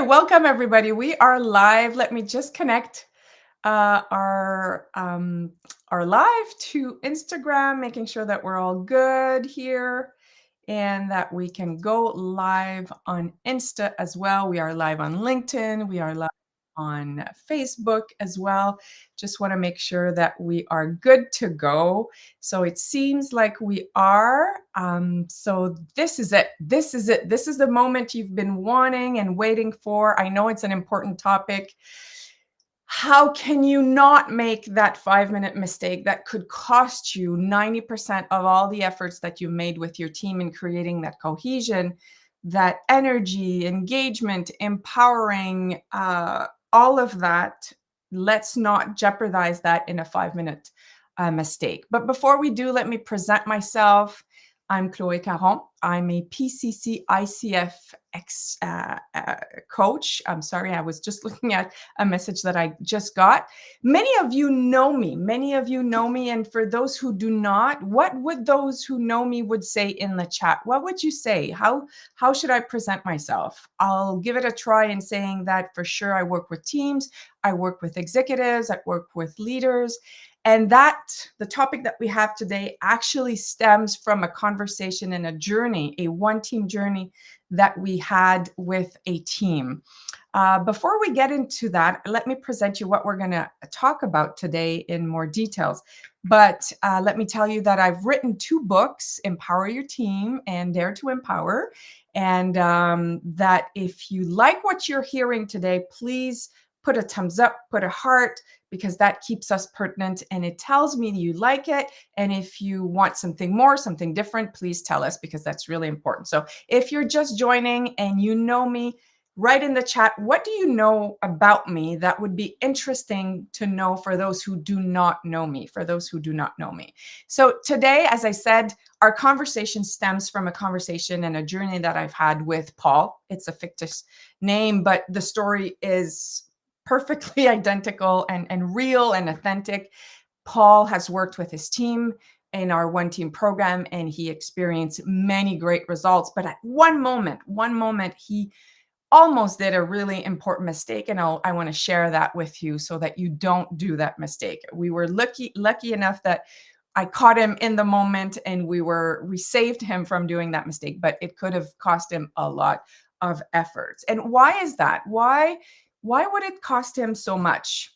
Welcome everybody. We are live. Let me just connect uh, our um, our live to Instagram, making sure that we're all good here and that we can go live on Insta as well. We are live on LinkedIn. We are live on Facebook as well. Just want to make sure that we are good to go. So it seems like we are. So this is it. This is it. This is the moment you've been wanting and waiting for. I know it's an important topic. How can you not make that 5-minute mistake that could cost you 90% of all the efforts that you made with your team in creating that cohesion, that energy, engagement, empowering, all of that? Let's not jeopardize that in a 5-minute mistake. But before we do, let me present myself. I'm Cloé Caron. I'm a PCC ICF coach. I'm sorry, I was just looking at a message that I just got. Many of you know me. Many of you know me. And for those who do not, what would those who know me would say in the chat? What would you say? How should I present myself? I'll give it a try in saying that for sure I work with teams, I work with executives, I work with leaders. And that the topic that we have today actually stems from a conversation and a journey, a one-team journey that we had with a team. Before we get into that, let me present you what we're going to talk about today in more details. But let me tell you that I've written 2 books, Empower Your Team and Dare to Empower. And that if you like what you're hearing today, please put a thumbs up, put a heart, because that keeps us pertinent and it tells me you like it. And if you want something more, something different, please tell us, because that's really important. So if you're just joining and you know me, write in the chat, what do you know about me that would be interesting to know for those who do not know me, for those who do not know me. So today, as I said, our conversation stems from a conversation and a journey that I've had with Paul. It's a fictitious name, but the story is perfectly identical and real and authentic. Paul has worked with his team in our one team program and he experienced many great results. But at one moment, he almost did a really important mistake. And I want to share that with you so that you don't do that mistake. We were lucky enough that I caught him in the moment and we saved him from doing that mistake, but it could have cost him a lot of efforts. And why is that? Why would it cost him so much?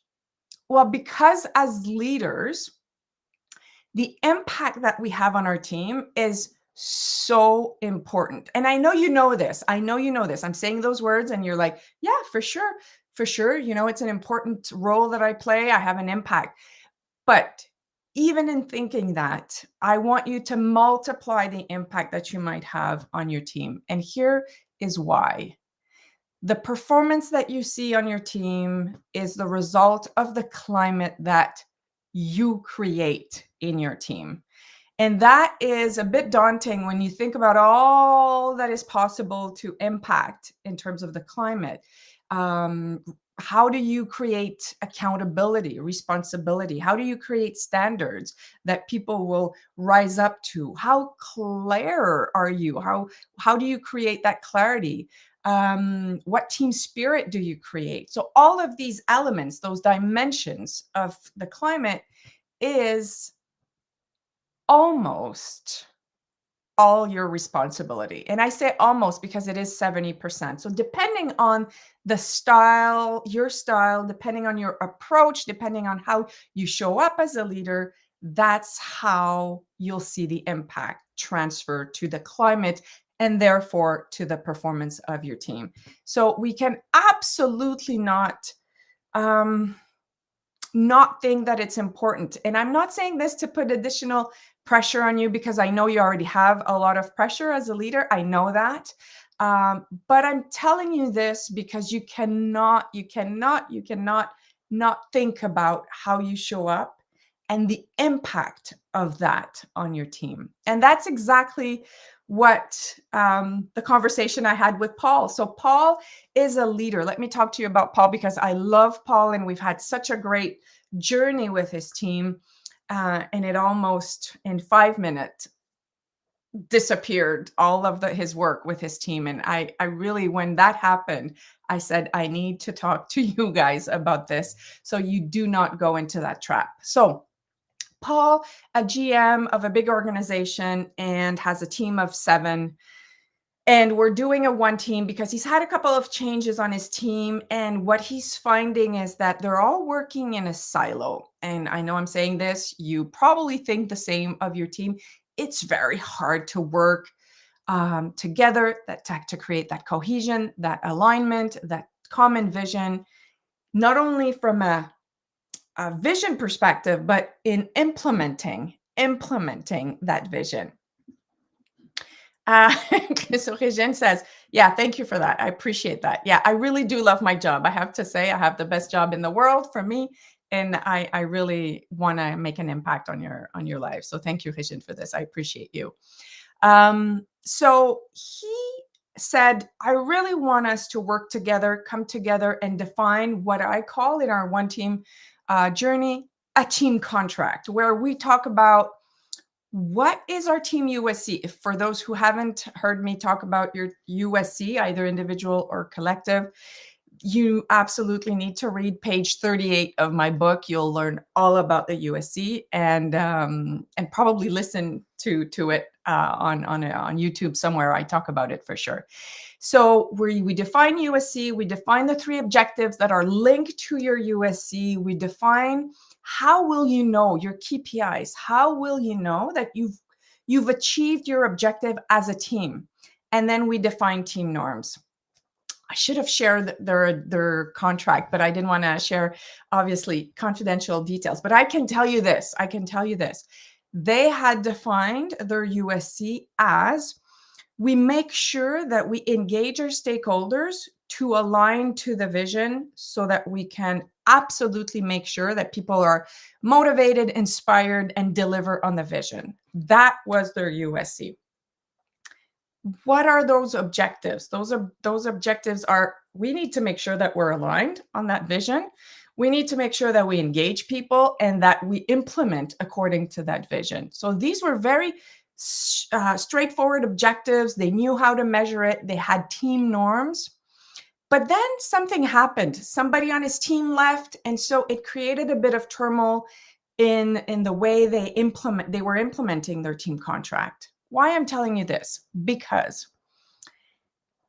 Well, because as leaders, the impact that we have on our team is so important. And I know you know this. I know you know this. I'm saying those words and you're like, yeah, for sure. For sure. You know, it's an important role that I play. I have an impact. But even in thinking that, I want you to multiply the impact that you might have on your team. And here is why. The performance that you see on your team is the result of the climate that you create in your team. And that is a bit daunting when you think about all that is possible to impact in terms of the climate. Um, how do you create accountability, responsibility? How do you create standards that people will rise up to? How clear are you? How do you create that clarity? What team spirit do you create? So all of these elements, those dimensions of the climate, is almost all your responsibility. And I say almost because it is 70%. So depending on the style, your style, depending on your approach, depending on how you show up as a leader, that's how you'll see the impact transfer to the climate and therefore to the performance of your team. So we can absolutely um, not think that it's important. And I'm not saying this to put additional pressure on you, because I know you already have a lot of pressure as a leader. I know that. But I'm telling you this because you cannot not think about how you show up and the impact of that on your team. And that's exactly what the conversation I had with Paul. So Paul is a leader. Let me talk to you about Paul because I love Paul and we've had such a great journey with his team. And it almost in 5 minutes disappeared, all of his work with his team. And I really, when that happened, I said, I need to talk to you guys about this so you do not go into that trap. So Paul, a GM of a big organization and has a team of 7. And we're doing a one team because he's had a couple of changes on his team. And what he's finding is that they're all working in a silo. And I know I'm saying this, you probably think the same of your team. It's very hard to work together, to create that cohesion, that alignment, that common vision, not only from a vision perspective, but in implementing that vision. So Regine says, yeah, thank you for that. I appreciate that. Yeah, I really do love my job. I have to say, I have the best job in the world for me. And I really want to make an impact on your life. So thank you, Regine, for this. I appreciate you. So he said, I really want us to work together, come together, and define what I call in our one team journey, a team contract, where we talk about what is our team USC. If for those who haven't heard me talk about your USC, either individual or collective, you absolutely need to read page 38 of my book. You'll learn all about the USC and probably listen to it on YouTube somewhere. I talk about it for sure. So we define USC, we define the 3 objectives that are linked to your USC. We define how will you know your KPIs? How will you know that you've achieved your objective as a team? And then we define team norms. I should have shared their contract, but I didn't want to share, obviously, confidential details. But I can tell you this. They had defined their USC as, we make sure that we engage our stakeholders to align to the vision so that we can absolutely make sure that people are motivated, inspired, and deliver on the vision. That was their USC. What are those objectives? Those objectives are, we need to make sure that we're aligned on that vision. We need to make sure that we engage people and that we implement according to that vision. So these were very straightforward objectives. They knew how to measure it. They had team norms. But then something happened. Somebody on his team left, and so it created a bit of turmoil in the way they were implementing their team contract. Why I'm telling you this? Because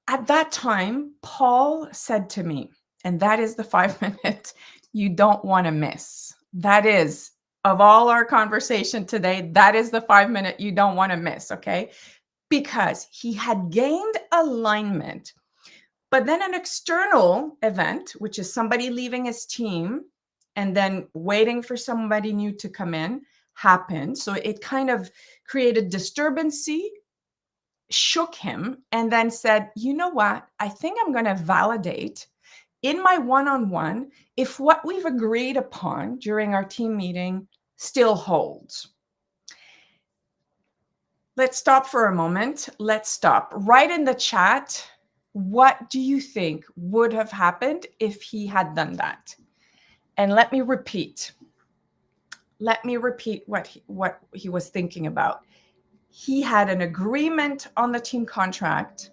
at that time, Paul said to me, and that is the 5-minute you don't want to miss. That is, of all our conversation today, that is the 5-minute you don't want to miss, okay? Because he had gained alignment, but then an external event, which is somebody leaving his team and then waiting for somebody new to come in, happened. So it kind of created disturbancy, shook him, and then said, you know what? I think I'm going to validate in my one-on-one if what we've agreed upon during our team meeting still holds. Let's stop for a moment. Let's stop. Write in the chat, what do you think would have happened if he had done that? And let me repeat what he was thinking about. He had an agreement on the team contract,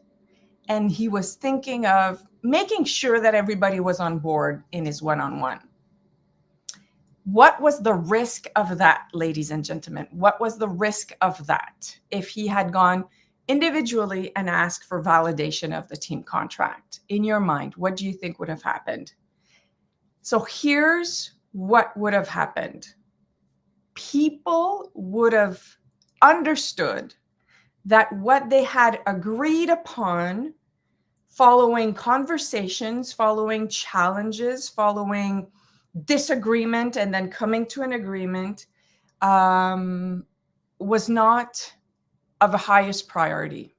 and he was thinking of making sure that everybody was on board in his one-on-one. What was the risk of that, ladies and gentlemen? What was the risk of that if he had gone individually and asked for validation of the team contract? In your mind, what do you think would have happened? So here's what would have happened. People would have understood that what they had agreed upon, following conversations, following challenges, following disagreement, and then coming to an agreement, was not of the highest priority.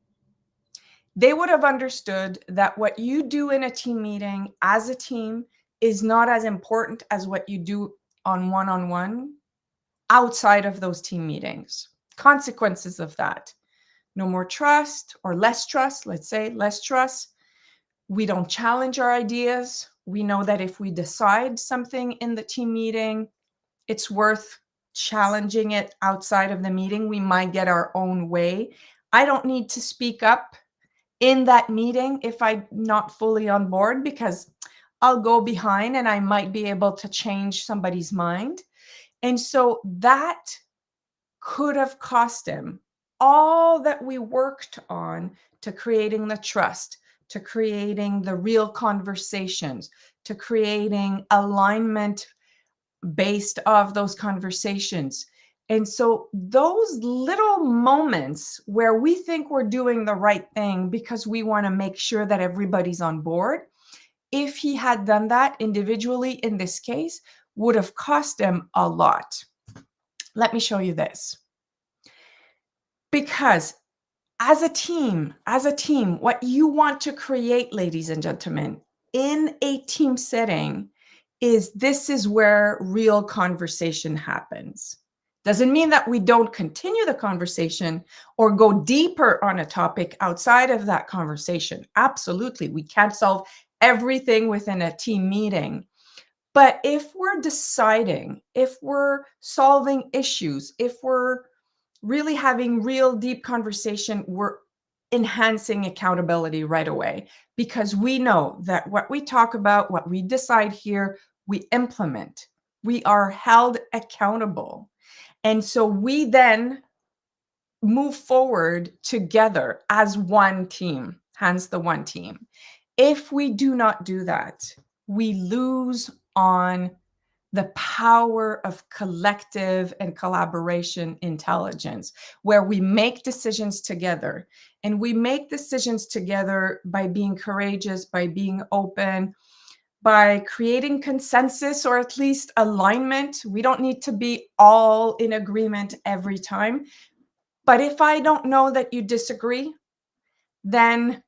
They would have understood that what you do in a team meeting as a team is not as important as what you do on one-on-one outside of those team meetings. Consequences of that: no more trust, or less trust, let's say less trust. We don't challenge our ideas. We know that if we decide something in the team meeting, it's worth challenging it outside of the meeting. We might get our own way. I don't need to speak up in that meeting if I'm not fully on board, because I'll go behind and I might be able to change somebody's mind. And so that could have cost him all that we worked on to creating the trust, to creating the real conversations, to creating alignment based off those conversations. And so those little moments where we think we're doing the right thing because we want to make sure that everybody's on board, if he had done that individually in this case, would have cost him a lot. Let me show you this. Because as a team, what you want to create, ladies and gentlemen, in a team setting is this is where real conversation happens. Doesn't mean that we don't continue the conversation or go deeper on a topic outside of that conversation. Absolutely. We can't solve everything within a team meeting. But if we're deciding, if we're solving issues, if we're really having real deep conversation, we're enhancing accountability right away, because we know that what we talk about, what we decide here, we implement. We are held accountable. And so we then move forward together as one team, hence the one team. If we do not do that, we lose on the power of collective and collaboration intelligence, where we make decisions together. And we make decisions together by being courageous, by being open, by creating consensus or at least alignment. We don't need to be all in agreement every time. But if I don't know that you disagree, then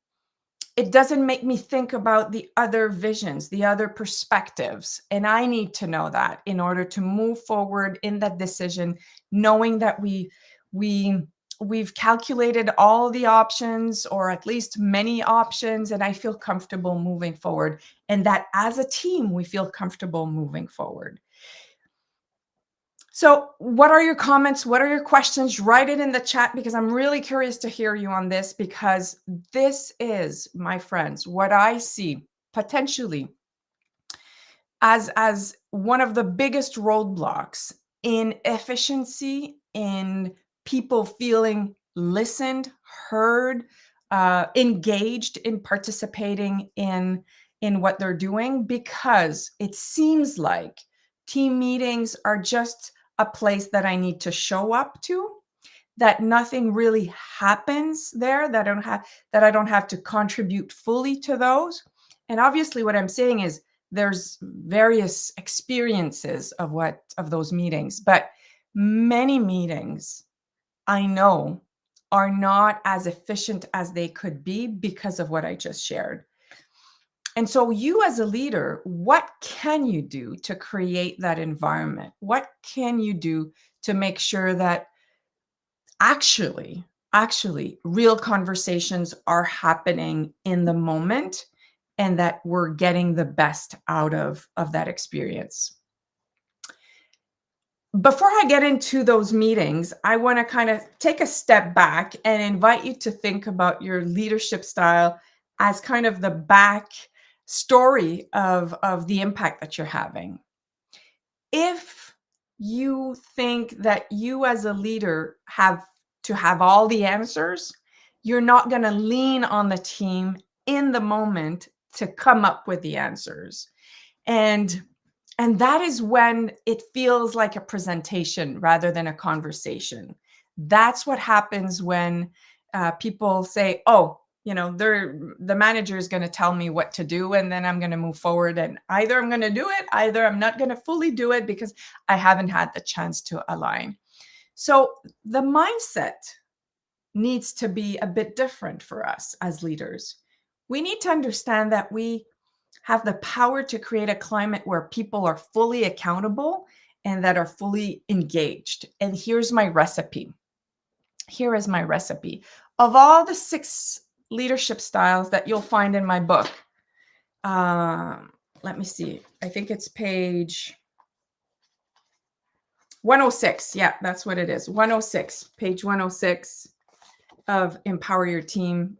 it doesn't make me think about the other visions, the other perspectives. And I need to know that in order to move forward in that decision, knowing that we've calculated all the options, or at least many options, and I feel comfortable moving forward. And that as a team, we feel comfortable moving forward. So what are your comments? What are your questions? Write it in the chat, because I'm really curious to hear you on this, because this is, my friends, what I see potentially as one of the biggest roadblocks in efficiency, in people feeling listened, heard, engaged in participating in what they're doing, because it seems like team meetings are just a place that I need to show up to, that nothing really happens there, that I don't have to contribute fully to those. And obviously what I'm saying is there's various experiences of those meetings, but many meetings I know are not as efficient as they could be because of what I just shared. And so you as a leader, what can you do to create that environment? What can you do to make sure that actually real conversations are happening in the moment, and that we're getting the best out of that experience? Before I get into those meetings, I want to kind of take a step back and invite you to think about your leadership style as kind of the back story of the impact that you're having. If you think that you as a leader have to have all the answers, you're not going to lean on the team in the moment to come up with the answers. And that is when it feels like a presentation rather than a conversation. That's what happens when people say, oh, the manager is going to tell me what to do, and then I'm going to move forward, and either I'm going to do it, either I'm not going to fully do it because I haven't had the chance to align. So the mindset needs to be a bit different for us as leaders. We need to understand that we have the power to create a climate where people are fully accountable and that are fully engaged. And here's my recipe. Here is my recipe. Of all the 6 leadership styles that you'll find in my book, let me see. I think it's page 106. Yeah, that's what it is. 106, page 106. of Empower Your Team,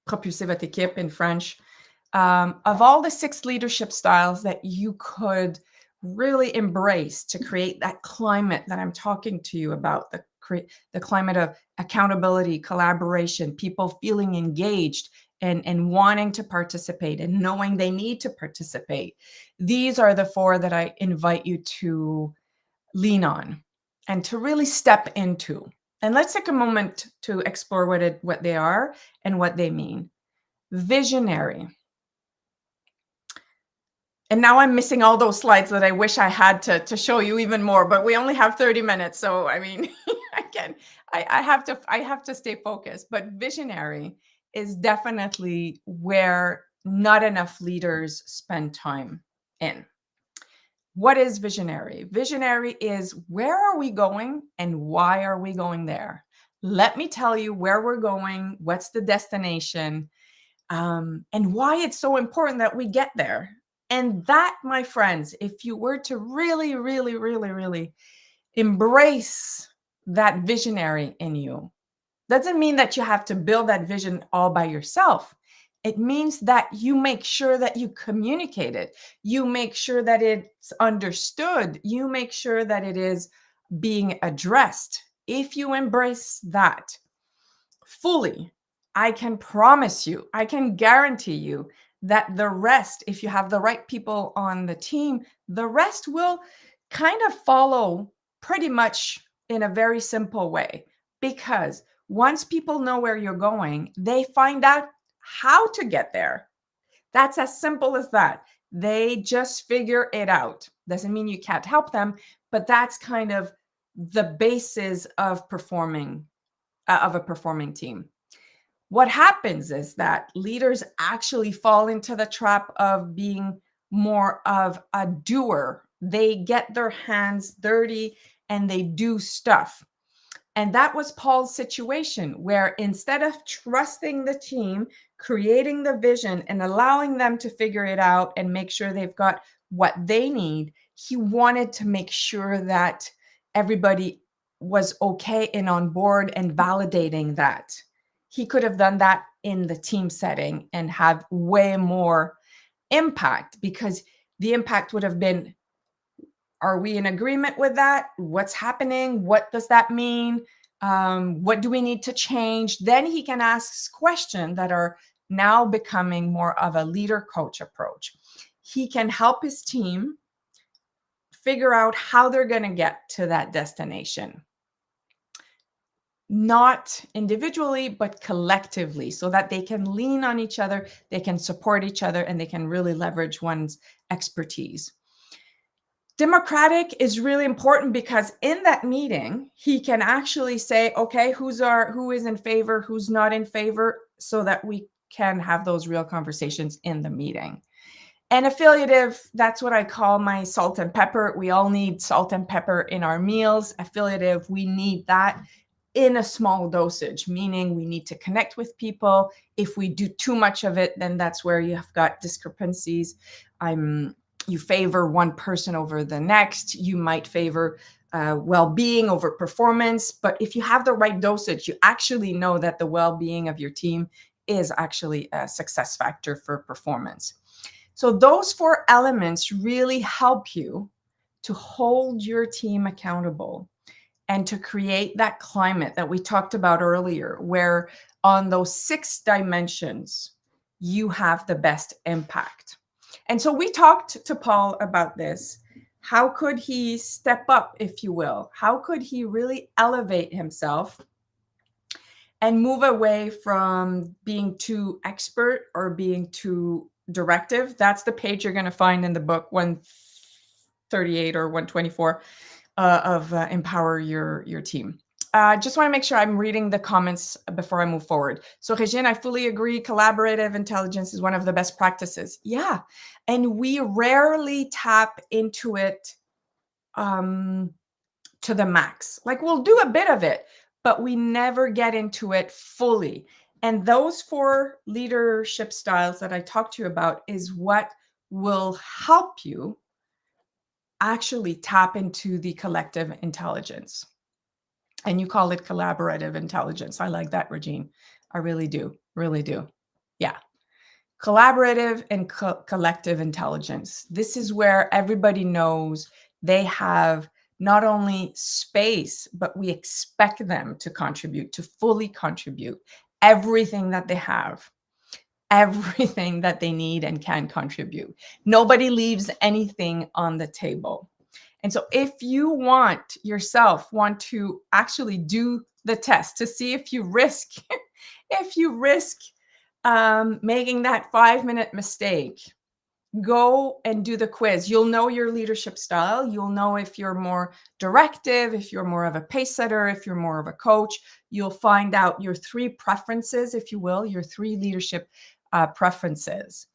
Propulser votre équipe in French, of all the 6 leadership styles that you could really embrace to create that climate that I'm talking to you about, the climate of accountability, collaboration, people feeling engaged and wanting to participate and knowing they need to participate. These are the 4 that I invite you to lean on and to really step into. And let's take a moment to explore what they are and what they mean. Visionary. And now I'm missing all those slides that I wish I had to show you even more, but we only have 30 minutes. So I mean, I have to stay focused. But visionary is definitely where not enough leaders spend time in. What is visionary? Visionary is where are we going and why are we going there? Let me tell you where we're going, what's the destination, and why it's so important that we get there. And that, my friends, if you were to really, really, really, really embrace that visionary in you, doesn't mean that you have to build that vision all by yourself. It means that you make sure that you communicate it. You make sure that it's understood. You make sure that it is being addressed. If you embrace that fully, I can promise you, I can guarantee you that the rest, if you have the right people on the team, the rest will kind of follow pretty much in a very simple way. Because once people know where you're going, they find out how to get there. That's as simple as that. They just figure it out. Doesn't mean you can't help them, but that's kind of the basis of performing, of a performing team. What happens is that leaders actually fall into the trap of being more of a doer. They get their hands dirty and they do stuff. And that was Paul's situation, where instead of trusting the team, creating the vision and allowing them to figure it out and make sure they've got what they need, he wanted to make sure that everybody was okay and on board and validating that. He could have done that in the team setting and have way more impact, because the impact would have been, are we in agreement with that? What's happening? What does that mean? What do we need to change? Then he can ask questions that are now becoming more of a leader coach approach. He can help his team figure out how they're going to get to that destination. Not individually, but collectively, so that they can lean on each other, they can support each other, and they can really leverage one's expertise. Democratic is really important because in that meeting, he can actually say, okay, who is in favor, who's not in favor, so that we can have those real conversations in the meeting. And affiliative, that's what I call my salt and pepper. We all need salt and pepper in our meals. Affiliative, we need that in a small dosage, meaning we need to connect with people. If we do too much of it, then that's where you have got discrepancies. You favor one person over the next. You might favor well-being over performance. But if you have the right dosage, you actually know that the well-being of your team is actually a success factor for performance. So those 4 elements really help you to hold your team accountable and to create that climate that we talked about earlier, where on those 6 dimensions, you have the best impact. And so we talked to Paul about this. How could he step up, if you will? How could he really elevate himself and move away from being too expert or being too directive? That's the page you're going to find in the book 138 or 124 of Empower Your Team. Just want to make sure I'm reading the comments before I move forward. So Regine, I fully agree. Collaborative intelligence is one of the best practices. Yeah. And we rarely tap into it to the max. Like we'll do a bit of it, but we never get into it fully. And those 4 leadership styles that I talked to you about is what will help you actually tap into the collective intelligence. And you call it collaborative intelligence. I like that, Regine. I really do. Really do. Yeah. Collaborative and collective intelligence. This is where everybody knows they have not only space, but we expect them to contribute, to fully contribute everything that they have, everything that they need and can contribute. Nobody leaves anything on the table. And so if you want to actually do the test to see if you risk, if you risk making that 5-minute mistake, go and do the quiz. You'll know your leadership style. You'll know if you're more directive, if you're more of a pace setter, if you're more of a coach. You'll find out your 3 preferences, if you will, your 3 leadership preferences.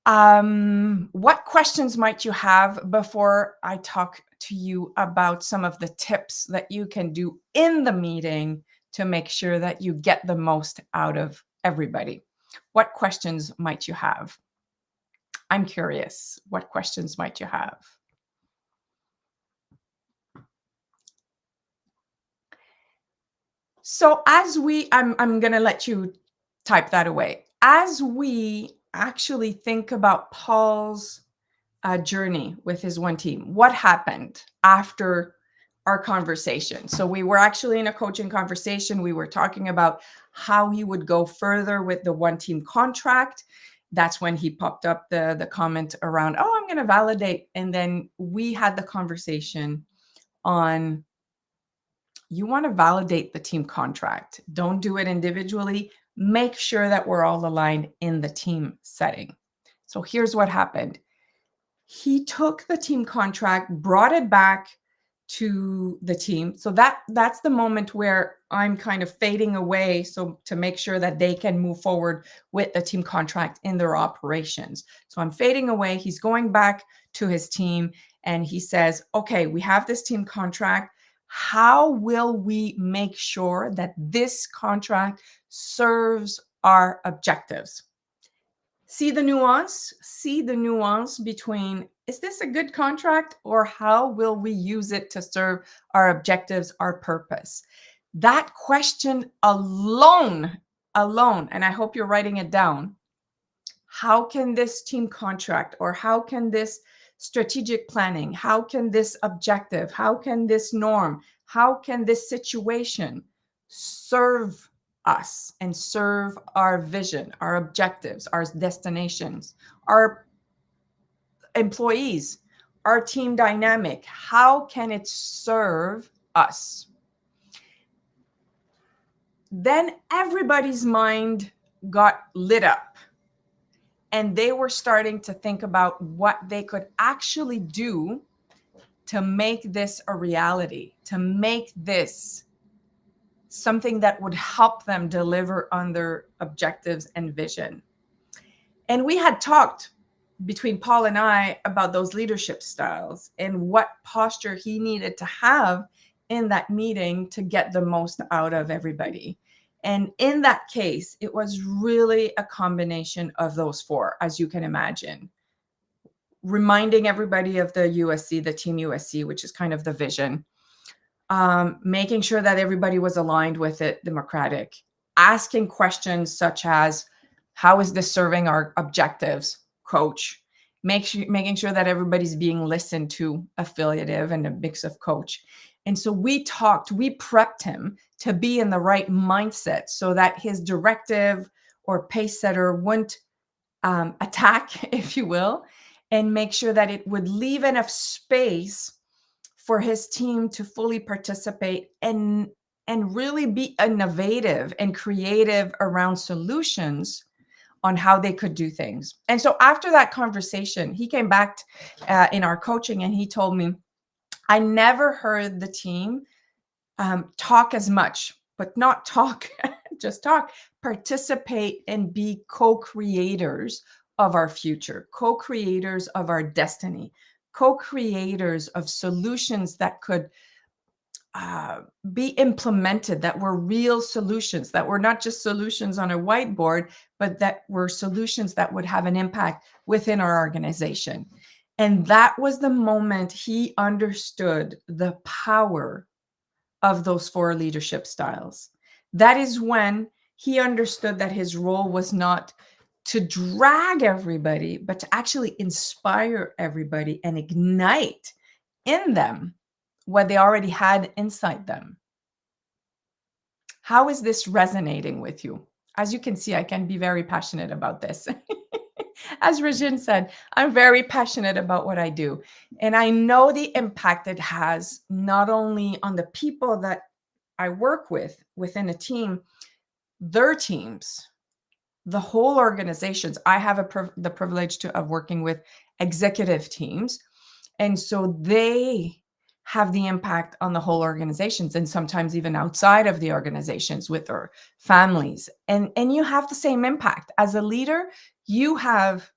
What questions might you have before I talk to you about some of the tips that you can do in the meeting to make sure that you get the most out of everybody? What questions might you have? I'm curious. What questions might you have? So I'm going to let you type that away. As we actually think about Paul's journey with his one team, what happened after our conversation? So we were actually in a coaching conversation. We were talking about how he would go further with the one team contract. That's when he popped up the comment around, oh, I'm going to validate. And then we had the conversation on, you want to validate the team contract. Don't do it individually. Make sure that we're all aligned in the team setting. So here's what happened. He took the team contract, brought it back to the team. So that's the moment where I'm kind of fading away. So to make sure that they can move forward with the team contract in their operations. So I'm fading away. He's going back to his team and he says, okay, we have this team contract. How will we make sure that this contract serves our objectives? See the nuance? See the nuance between, is this a good contract or how will we use it to serve our objectives, our purpose? That question alone, and I hope you're writing it down. How can this team contract or how can this strategic planning, how can this objective, how can this norm, how can this situation serve us and serve our vision, our objectives, our destinations, our employees, our team dynamic? How can it serve us? Then everybody's mind got lit up and they were starting to think about what they could actually do to make this a reality, to make this something that would help them deliver on their objectives and vision. And we had talked between Paul and I about those leadership styles and what posture he needed to have in that meeting to get the most out of everybody. And in that case, it was really a combination of those 4, as you can imagine. Reminding everybody of the USC, the Team USC, which is kind of the vision. Making sure that everybody was aligned with it, democratic. Asking questions such as, how is this serving our objectives, coach? Making sure that everybody's being listened to, affiliative, and a mix of coach. And so we prepped him to be in the right mindset so that his directive or pace setter wouldn't attack, if you will, and make sure that it would leave enough space for his team to fully participate and really be innovative and creative around solutions on how they could do things. And so after that conversation, he came back in our coaching and he told me, I never heard the team talk as much, but not talk, just talk, participate and be co-creators of our future, co-creators of our destiny, co-creators of solutions that could be implemented, that were real solutions, that were not just solutions on a whiteboard, but that were solutions that would have an impact within our organization. And that was the moment he understood the power of those 4 leadership styles. That is when he understood that his role was not to drag everybody, but to actually inspire everybody and ignite in them what they already had inside them. How is this resonating with you? As you can see, I can be very passionate about this. As Regine said, I'm very passionate about what I do. And I know the impact it has not only on the people that I work with within a team, their teams, the whole organizations. I have the privilege of working with executive teams. And so they have the impact on the whole organizations, and sometimes even outside of the organizations with their families. And you have the same impact. As a leader, you have,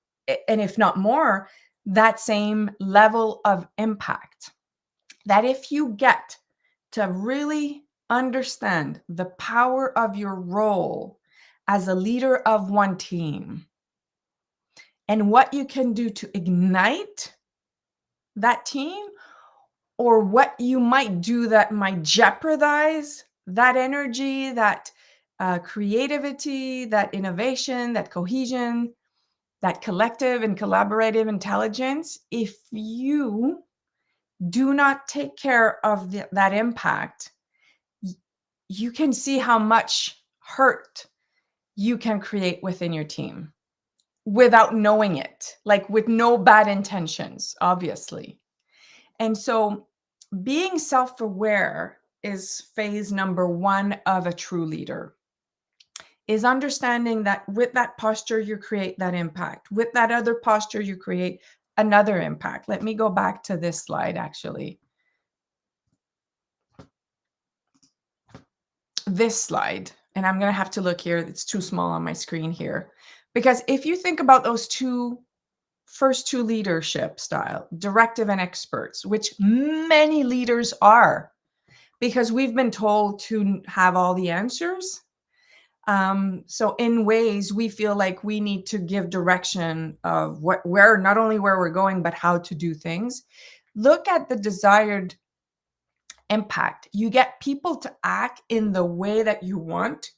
and if not more, that same level of impact. That if you get to really understand the power of your role as a leader of one team and what you can do to ignite that team, or what you might do that might jeopardize that energy, that creativity, that innovation, that cohesion, that collective and collaborative intelligence, if you do not take care of that impact, you can see how much hurt you can create within your team without knowing it, like with no bad intentions, obviously. And so being self-aware is phase number 1 of a true leader, is understanding that with that posture, you create that impact. With that other posture, you create another impact. Let me go back to this slide, actually. This slide, and I'm going to have to look here. It's too small on my screen here. Because if you think about those first two leadership style, directive and experts, which many leaders are, because we've been told to have all the answers. So in ways we feel like we need to give direction of not only where we're going, but how to do things. Look at the desired impact. You get people to act in the way that you want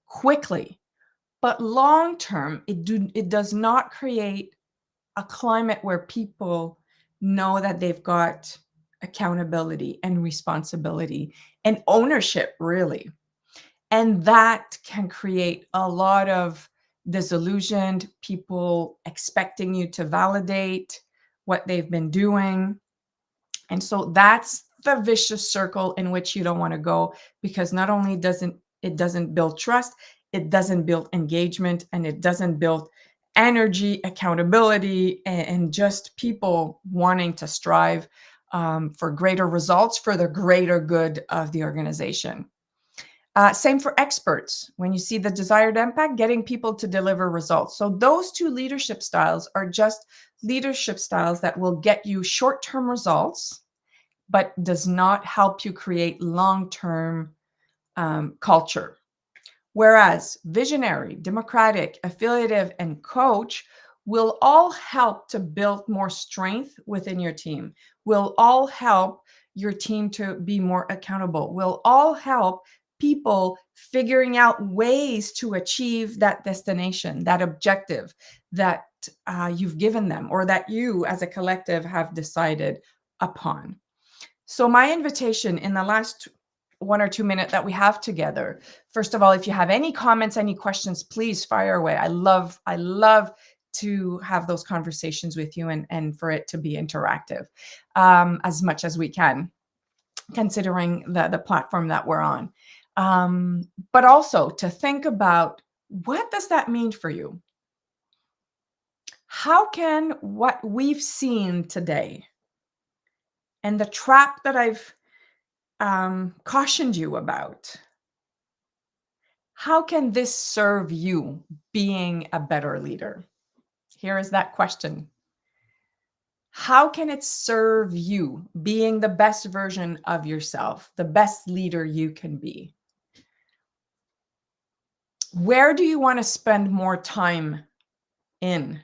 quickly, but long term, it does not create a climate where people know that they've got accountability and responsibility and ownership, really. And that can create a lot of disillusioned people expecting you to validate what they've been doing. And so that's the vicious circle in which you don't want to go, because not only doesn't build trust, it doesn't build engagement, and it doesn't build energy, accountability, and just people wanting to strive for greater results for the greater good of the organization. Same for experts. When you see the desired impact, getting people to deliver results. So those 2 leadership styles are just leadership styles that will get you short-term results, but does not help you create long-term culture. Whereas visionary, democratic, affiliative, and coach will all help to build more strength within your team, will all help your team to be more accountable, will all help people figuring out ways to achieve that destination, that objective that you've given them, or that you as a collective have decided upon. So my invitation in the last 1 or 2 minutes that we have together, first of all, if you have any comments, any questions, please fire away. I love to have those conversations with you, and for it to be interactive as much as we can, considering the platform that we're on. But also to think about, what does that mean for you? How can what we've seen today and the trap that I've cautioned you about, how can this serve you being a better leader? Here is that question. How can it serve you being the best version of yourself, the best leader you can be? Where do you want to spend more time in?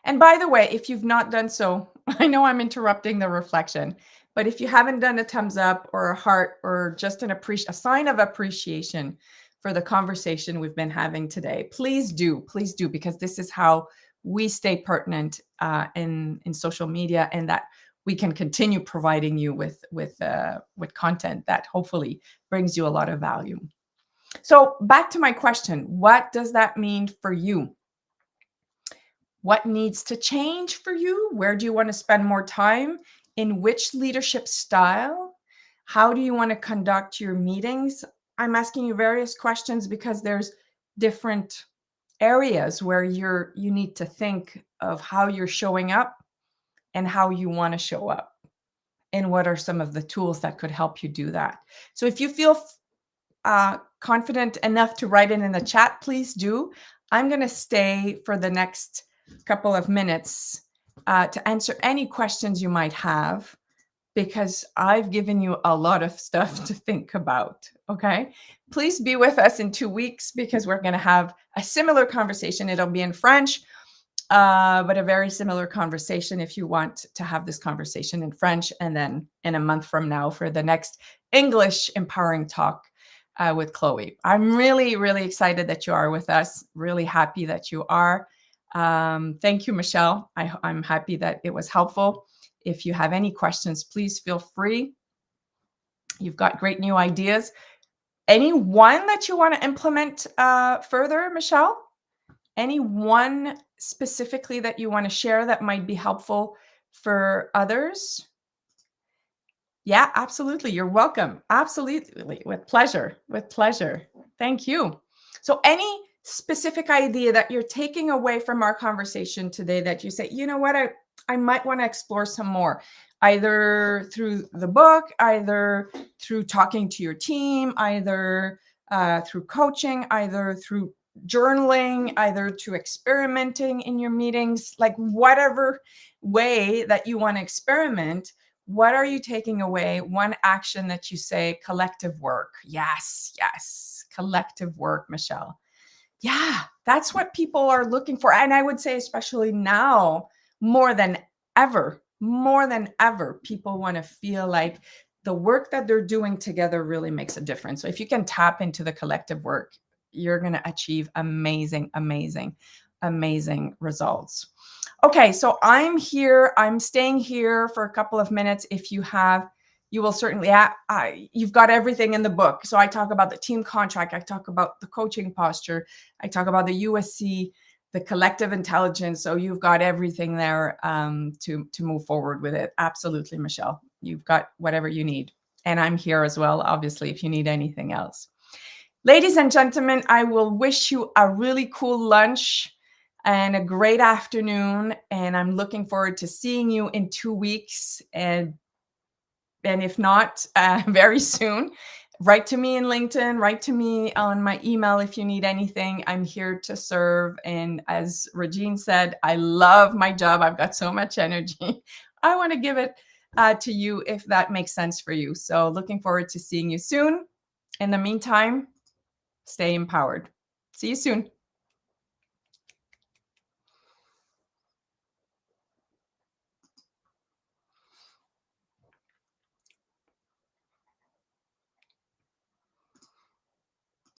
And by the way, if you've not done so, I know I'm interrupting the reflection, but if you haven't done a thumbs up or a heart or just a sign of appreciation for the conversation we've been having today, please do, because this is how we stay pertinent in social media, and that we can continue providing you with content that hopefully brings you a lot of value. So back to my question, what does that mean for you? What needs to change for you? Where do you want to spend more time? In which leadership style? How do you want to conduct your meetings? I'm asking you various questions because there's different areas where you need to think of how you're showing up and how you want to show up, and what are some of the tools that could help you do that. So if you feel confident enough to write it in the chat, please do. I'm going to stay for the next couple of minutes to answer any questions you might have, because I've given you a lot of stuff to think about. Okay. Please be with us in 2 weeks, because we're going to have a similar conversation. It'll be in French, but a very similar conversation if you want to have this conversation in French. And then in a month from now for the next English empowering talk with Cloé. I'm really, really excited that you are with us. Really happy that you are. Thank you, Michelle. I'm happy that it was helpful. If you have any questions, please feel free. You've got great new ideas. Any one that you want to implement further, Michelle? Any one specifically that you want to share that might be helpful for others? Yeah, absolutely. You're welcome. Absolutely. With pleasure. With pleasure. Thank you. So any specific idea that you're taking away from our conversation today that you say, you know what, I might want to explore some more, either through the book, either through talking to your team, either through coaching, either through journaling, either to experimenting in your meetings, like whatever way that you want to experiment. What are you taking away? One action that you say, collective work. Yes, yes. Collective work, Michelle. Yeah, that's what people are looking for. And I would say, especially now, more than ever, people want to feel like the work that they're doing together really makes a difference. So if you can tap into the collective work, you're going to achieve amazing, amazing, amazing results. Okay, so I'm here. I'm staying here for a couple of minutes. If you have, you will certainly, you've got everything in the book. So I talk about the team contract. I talk about the coaching posture. I talk about the USC, the collective intelligence. So you've got everything there to move forward with it. Absolutely, Michelle. You've got whatever you need. And I'm here as well, obviously, if you need anything else. Ladies and gentlemen, I will wish you a really cool lunch and a great afternoon. And I'm looking forward to seeing you in 2 weeks. And if not, very soon. Write to me in LinkedIn, write to me on my email if you need anything. I'm here to serve. And as Regine said, I love my job. I've got so much energy. I want to give it to you if that makes sense for you. So looking forward to seeing you soon. In the meantime, stay empowered. See you soon.